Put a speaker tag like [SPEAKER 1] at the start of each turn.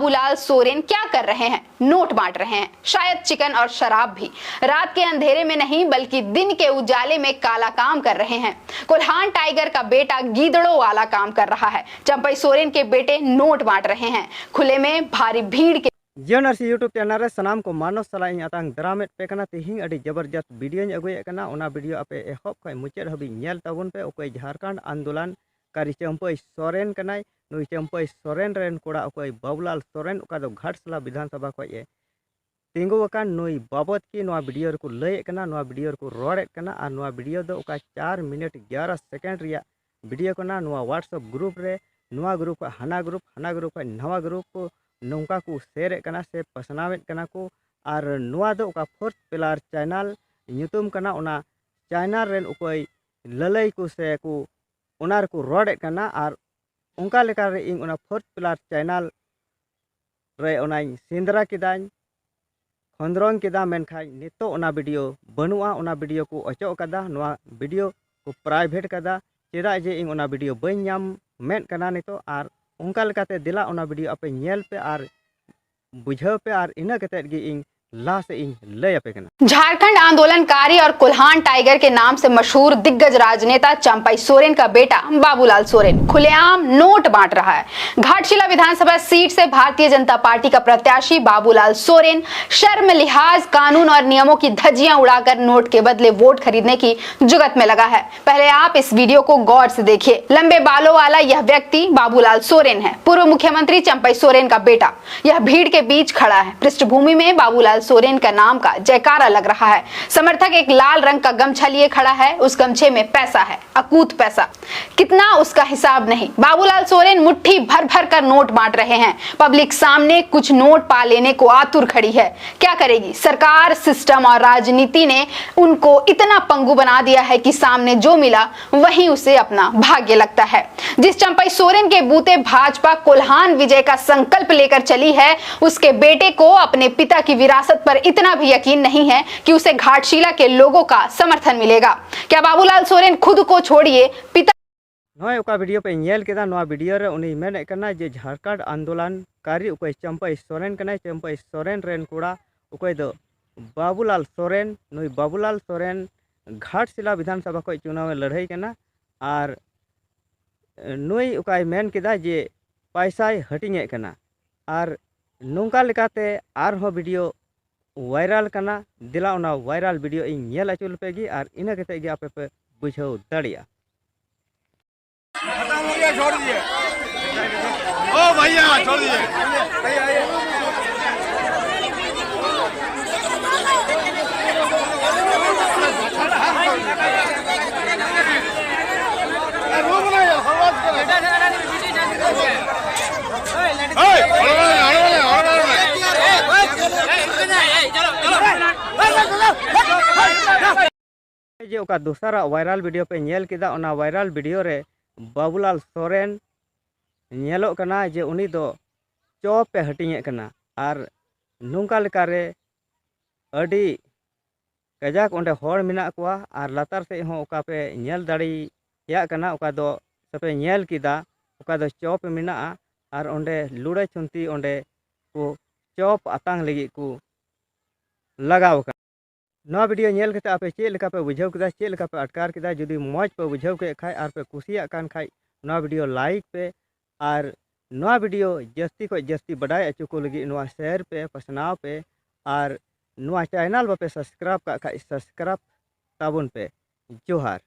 [SPEAKER 1] बाबूलाल सोरेन क्या कर रहे हैं? नोट बांट रहे हैं, शायद चिकन और शराब भी। रात के अंधेरे में नहीं बल्कि दिन के उजाले में काला काम कर रहे हैं। कोल्हान टाइगर का बेटा गीदड़ों वाला काम कर रहा है। चंपई सोरेन के बेटे नोट बांट रहे हैं। खुले में भारी भीड़ के
[SPEAKER 2] जीवनरसी यूट्यूब चैनल सनाम को मानव सलाह आतंग दरामेट पे कना तिहिं अड़ी जबरदस्त वीडियो अगुए कना ओना वीडियो आपे एहब खय मुचाद हबी नेल ताबुन पे ओकय झारखंड आंदोलन कारी चंपई सोरेन कनाय नुई चंपई सोरेन रेन कोड़ा ओकय बाबूलाल सोरेन ओका दो घाटसला विधानसभा खय तिंगु अकान नुई बाबत की नोआ वीडियो को लय कना नोआ वीडियो को रोड़े कना और नोआ वीडियो दो ओका 4 मिनट 11 सेकंड रिया वीडियो कना नोआ व्हाट्सएप ग्रुप रे नोआ ग्रुप हाना ग्रुप नवा ग्रुप नौका को शेयर कना से पसनावेत कना को और नोआ दो ओका फोर्थ पिलर चैनल ᱧᱩᱛᱩᱢ कना ओना चैनल रेन उकोय ललय को से को ओनार को रोड कना और उनका लेका रे इन ओना फोर्थ पिलर चैनल रे ओना सिंदरा किदाኝ खंद्रंग किदा मेनखाय नितो ओना वीडियो बनुआ ओना वीडियो को अचो कदा नोआ वीडियो को प्राइवेट कदा चेदा जे इन ओना वीडियो बई नाम मेन कना नितो और उनका लेकाते दिला ओना वीडियो आपे नेल पे और बुझाव पे और इना कते गे इन ला से इन लय आपे कना।
[SPEAKER 1] झारखंड आंदोलनकारी और कोल्हान टाइगर के नाम से मशहूर दिग्गज राजनेता चंपई सोरेन का बेटा बाबूलाल सोरेन खुलेआम नोट बांट रहा है। घाटशिला विधानसभा सीट से भारतीय जनता पार्टी का प्रत्याशी बाबूलाल सोरेन शर्म लिहाज कानून और नियमों की धज्जियां उड़ाकर नोट के बदले वोट खरीदने की जुगत में लगा है। पहले आप इस वीडियो को गौर से देखिए। लंबे बालों वाला यह व्यक्ति बाबूलाल सोरेन है, पूर्व मुख्यमंत्री चंपई सोरेन का बेटा। यह भीड़ के बीच खड़ा है। पृष्ठभूमि में बाबूलाल सोरेन का नाम का जयकारा लग रहा है। समर्थक एक लाल रंग का गमछा लिए खड़ा है। उस गमछे में पैसा है, अकूत पैसा, कितना उसका हिसाब नहीं। बाबूलाल सोरेन मुट्ठी भर भर कर नोट बांट रहे हैं। पब्लिक सामने कुछ नोट पा लेने को आतुर खड़ी है। क्या करेगी सरकार? सिस्टम और राजनीति ने उनको इतना पंगु बना दिया है कि सामने जो मिला वही उसे अपना भाग्य लगता है। जिस चंपई सोरेन के बूते भाजपा कोल्हान विजय का संकल्प लेकर चली है, उसके बेटे को अपने पिता की विरासत पर इतना भी यकीन नहीं है कि उसे घाटशिला के लोगों का समर्थन मिलेगा। क्या बाबूलाल सोरेन खुद को छोड़िए पिता
[SPEAKER 2] नोय ओका वीडियो पे नेल केदा नोआ वीडियो रे उनी मेन कना जे झारखंड आंदोलनकारी ओकय चंपई सोरेन कना चंपई सोरेन रेन कोड़ा ओकय दो बाबूलाल सोरेन नुई बाबूलाल सोरेन घाटशिला विधानसभा को चुनाव लड़ाई कना और नुई ओकाय मेन केदा जे पैसाय हटिंगे कना और नोंका लेकाते आरहो वीडियो वायरल कना दिला ओना वायरल वीडियो इन नेल अचुल पेगी और इना कते गे आपे पे बुझाव दाड़िया।
[SPEAKER 3] खत्म हो गया, छोड़ दिए। ओ भैया छोड़ दिए।
[SPEAKER 2] जे ओका दूसरा वायरल वीडियो पे नेल केदा ओना वायरल वीडियो रे बाबूलाल सोरेन नेलो कना जे उनी दो चौप पे हटिंगे कना और नोंका लेका रे अडी कजाक ओंडे होड़ मिना कोआ और लातार से हो ओका पे नेल दाड़ी या कना ओका दो सपे नेल किदा ओका दो चौप मिना और ओंडे लुड़ा चुंती ओंडे को चौप आतांग लगी को लगाव का। नवा वीडियो नेल कते आपे चेक लेका पे बुझाव केदा चेक लेका पे अटकार केदा जुदी मौज पे बुझाव के खाय और पे कुसिया कान खाय नवा वीडियो लाइक पे और नवा वीडियो जस्ती को जस्ती बढ़ाई अचु को लगी नवा शेयर पे पसनाव पे और नवा चैनल पे सब्सक्राइब का खाय सब्सक्राइब ताबुन पे जोहार।